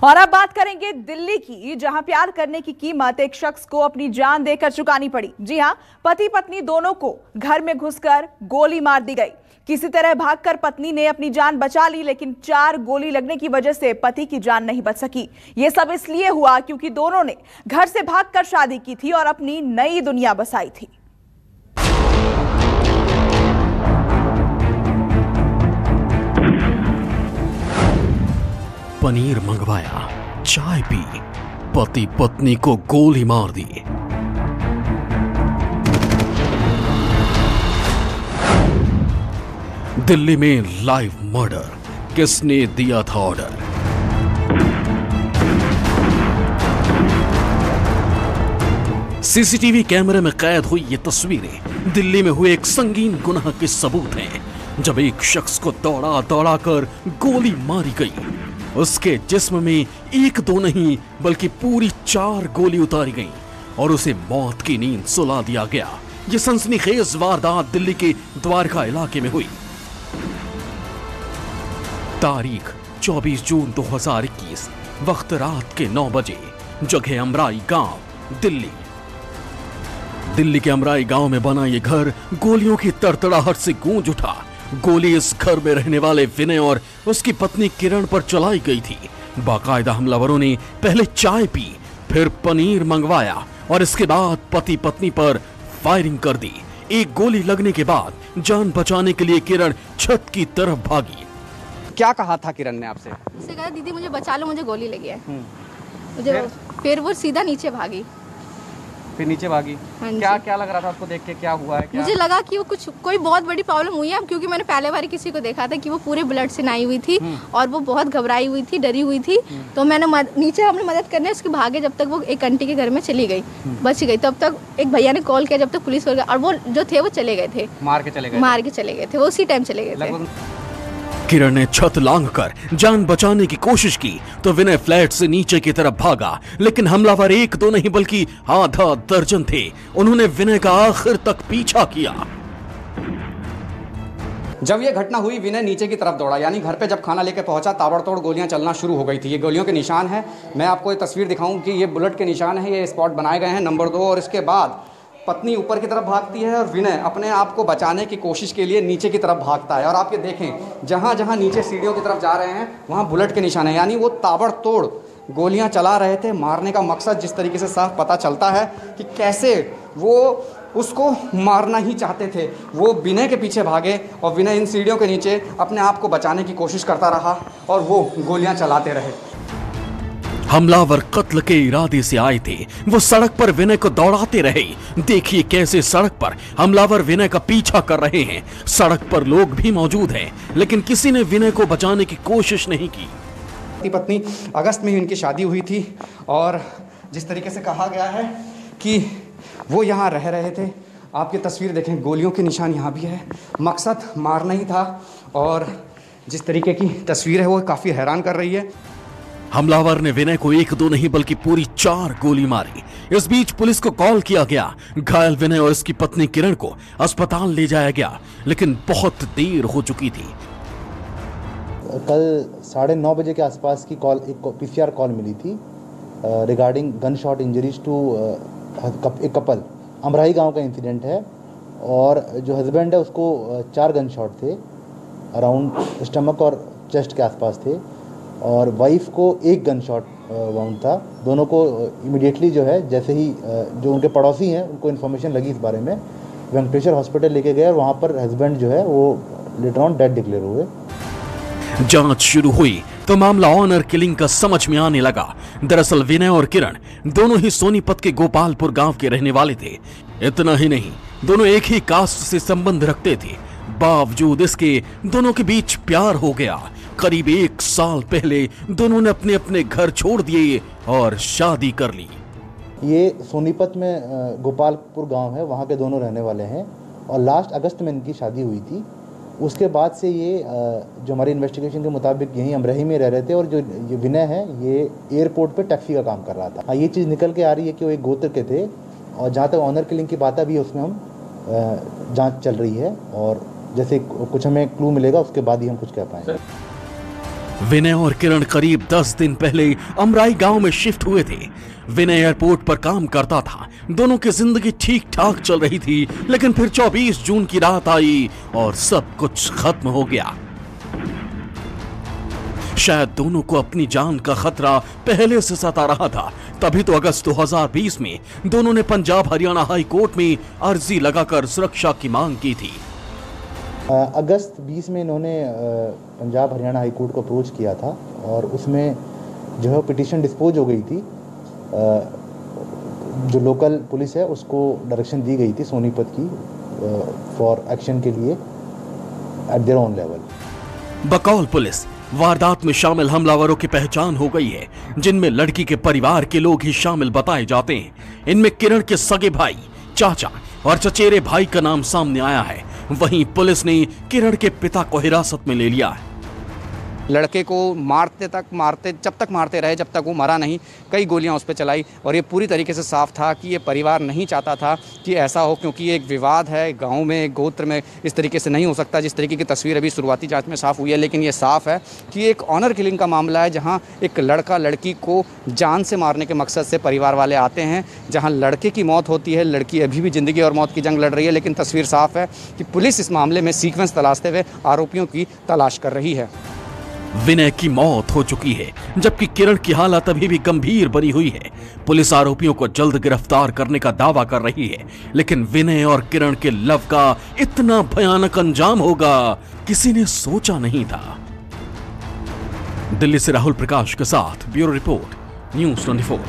और अब बात करेंगे दिल्ली की, जहां प्यार करने की कीमत एक शख्स को अपनी जान देकर चुकानी पड़ी। जी हां, पति पत्नी दोनों को घर में घुसकर गोली मार दी गई। किसी तरह भागकर पत्नी ने अपनी जान बचा ली, लेकिन 4 गोली लगने की वजह से पति की जान नहीं बच सकी। यह सब इसलिए हुआ क्योंकि दोनों ने घर से भागकर शादी की थी और अपनी नई दुनिया बसाई थी। पनीर मंगवाया, चाय पी, पति पत्नी को गोली मार दी। दिल्ली में लाइव मर्डर, किसने दिया था ऑर्डर? सीसीटीवी कैमरे में कैद हुई ये तस्वीरें दिल्ली में हुए एक संगीन गुनाह के सबूत हैं, जब एक शख्स को दौड़ा दौड़ा कर गोली मारी गई। उसके जिस्म में 1-2 नहीं बल्कि पूरी 4 गोली उतारी गई और उसे मौत की नींद सुला दिया गया। यह सनसनीखेज वारदात दिल्ली के द्वारका इलाके में हुई। तारीख 24 जून 2021, वक्त रात के 9 बजे, जगह अमराई गांव, दिल्ली। दिल्ली के अमराई गांव में बना यह घर गोलियों की तड़तड़ाहट से गूंज उठा। गोली इस घर में रहने वाले विनय और उसकी पत्नी किरण पर चलाई गई थी। बाकायदा हमलावरों ने पहले चाय पी, फिर पनीर मंगवाया और इसके बाद पति पत्नी पर फायरिंग कर दी। एक गोली लगने के बाद जान बचाने के लिए किरण छत की तरफ भागी। क्या कहा था किरण ने आपसे? उससे कहा दीदी मुझे बचा लो, मुझे गोली लगी है। मुझे फिर वो सीधा नीचे भागी। फिर नीचे भागी। क्या क्या लग रहा था आपको देख के? क्या हुआ है? क्या? मुझे लगा कि वो कोई बहुत बड़ी प्रॉब्लम हुई है, क्योंकि मैंने पहले बार किसी को देखा था कि वो पूरे ब्लड से नहाई हुई थी और वो बहुत घबराई हुई थी, डरी हुई थी। तो मैंने नीचे हमने मदद करने उसके भागे, जब तक वो एक आंटी के घर में चली गई, बच गई। तब तक एक भैया ने कॉल किया, जब तक पुलिस हो गया, और वो जो थे वो चले गए थे, मार के चले गए थे, वो उसी टाइम चले गए थे। किरण ने छत लांघकर जान बचाने की कोशिश की तो विनय फ्लैट से नीचे की तरफ भागा, लेकिन हमलावर 1-2 नहीं बल्कि आधा दर्जन थे। उन्होंने विनय का आखिर तक पीछा किया। जब ये घटना हुई, विनय नीचे की तरफ दौड़ा, यानी घर पे जब खाना लेके पहुंचा, ताबड़तोड़ गोलियां चलना शुरू हो गई थी। ये गोलियों के निशान है, मैं आपको ये तस्वीर दिखाऊं कि ये बुलेट के निशान है, ये स्पॉट बनाए गए हैं नंबर 2। और इसके बाद पत्नी ऊपर की तरफ भागती है और विनय अपने आप को बचाने की कोशिश के लिए नीचे की तरफ भागता है। और आप ये देखें, जहाँ जहाँ नीचे सीढ़ियों की तरफ जा रहे हैं वहाँ बुलेट के निशान है, यानी वो ताबड़तोड़ गोलियां चला रहे थे। मारने का मकसद जिस तरीके से साफ पता चलता है कि कैसे वो उसको मारना ही चाहते थे। वो विनय के पीछे भागे और विनय इन सीढ़ियों के नीचे अपने आप को बचाने की कोशिश करता रहा और वो गोलियां चलाते रहे। हमलावर कत्ल के इरादे से आए थे, वो सड़क पर विनय को दौड़ाते रहे। देखिए कैसे सड़क पर हमलावर विनय का पीछा कर रहे हैं। सड़क पर लोग भी मौजूद हैं, लेकिन किसी ने विनय को बचाने की कोशिश नहीं की। पत्नी अगस्त में ही उनकी शादी हुई थी और जिस तरीके से कहा गया है कि वो यहाँ रह रहे थे, आप ये तस्वीर देखें, गोलियों के निशान यहाँ भी है। मकसद मारना ही था और जिस तरीके की तस्वीर है वो काफ़ी हैरान कर रही है। हमलावर ने विनय को 1-2 नहीं बल्कि पूरी 4 गोली मारी। इस बीच पुलिस को कॉल किया गया। घायल विनय और इसकी पत्नी किरण को अस्पताल ले जाया गया, लेकिन बहुत देर हो चुकी थी। कल 9:30 बजे के आसपास की कॉल, एक पीसीआर कॉल मिली थी regarding gunshot injuries to एक कपल। अमराई गांव का इंसिडेंट है और जो हस्बैंड है उसको 4 गन शॉट थे, अराउंड स्टमक और चेस्ट के आसपास थे, और वाइफ को 1 गन शॉट वाउंड था। दोनों को इमीडिएटली जो है, जैसे ही जो उनके पड़ोसी हैं उनको इन्फॉर्मेशन लगी इस बारे में, वेंकटेश्वर हॉस्पिटल लेके गए और वहाँ पर हस्बैंड जो है वो लेटर ऑन डेड डिक्लेयर हुए। जांच शुरू हुई तो मामला ऑनर किलिंग का समझ में आने लगा। दरअसल विनय और किरण दोनों ही सोनीपत के गोपालपुर गांव के रहने वाले थे। इतना ही नहीं, दोनों एक ही कास्ट से संबंध रखते थे। बावजूद इसके दोनों के बीच प्यार हो गया। करीब 1 साल पहले दोनों ने अपने अपने घर छोड़ दिए और शादी कर ली। ये सोनीपत में गोपालपुर गांव है, वहाँ के दोनों रहने वाले हैं और लास्ट अगस्त में इनकी शादी हुई थी। उसके बाद से ये जो हमारी इन्वेस्टिगेशन के मुताबिक यहीं अमरही में रह रहे थे और जो ये विनय है ये एयरपोर्ट पे टैक्सी का काम कर रहा था। ये चीज़ निकल के आ रही है कि वो एक गोत्र के थे और जहाँ तक ऑनर किलिंग की बात अभी उसमें हम जांच चल रही है और जैसे कुछ हमें क्लू मिलेगा उसके बाद ही हम कुछ कह पाएंगे। विनय और किरण करीब 10 दिन पहले अमराई गांव में शिफ्ट हुए थे। विनय एयरपोर्ट पर काम करता था। दोनों की जिंदगी ठीक ठाक चल रही थी, लेकिन फिर 24 जून की रात आई और सब कुछ खत्म हो गया। शायद दोनों को अपनी जान का खतरा पहले से सता रहा था, तभी तो अगस्त 2020 में दोनों ने पंजाब हरियाणा हाई कोर्ट में अर्जी लगाकर सुरक्षा की मांग की थी। अगस्त 20 में इन्होंने पंजाब हरियाणा हाई कोर्ट को अप्रोच किया था और उसमें जो है पिटीशन डिस्पोज हो गई थी। जो लोकल पुलिस है उसको डायरेक्शन दी गई थी सोनीपत की फॉर एक्शन के लिए एट देयर ओन लेवल। बकौल पुलिस वारदात में शामिल हमलावरों की पहचान हो गई है, जिनमें लड़की के परिवार के लोग ही शामिल बताए जाते हैं। इनमें किरण के सगे भाई, चाचा और चचेरे भाई का नाम सामने आया है। वहीं पुलिस ने किरण के पिता को हिरासत में ले लिया है। लड़के को जब तक मारते रहे जब तक वो मरा नहीं। कई गोलियां उस पर चलाई और ये पूरी तरीके से साफ था कि ये परिवार नहीं चाहता था कि ऐसा हो, क्योंकि ये एक विवाद है गांव में, एक गोत्र में इस तरीके से नहीं हो सकता जिस तरीके की तस्वीर अभी शुरुआती जांच में साफ हुई है। लेकिन ये साफ है कि एक ऑनर किलिंग का मामला है, जहाँ एक लड़का लड़की को जान से मारने के मकसद से परिवार वाले आते हैं। जहाँ लड़के की मौत होती है, लड़की अभी भी ज़िंदगी और मौत की जंग लड़ रही है। लेकिन तस्वीर साफ है कि पुलिस इस मामले में सीक्वेंस तलाशते हुए आरोपियों की तलाश कर रही है। विनय की मौत हो चुकी है, जबकि किरण की हालत अभी भी गंभीर बनी हुई है। पुलिस आरोपियों को जल्द गिरफ्तार करने का दावा कर रही है, लेकिन विनय और किरण के लव का इतना भयानक अंजाम होगा, किसी ने सोचा नहीं था। दिल्ली से राहुल प्रकाश के साथ ब्यूरो रिपोर्ट, न्यूज़ 24।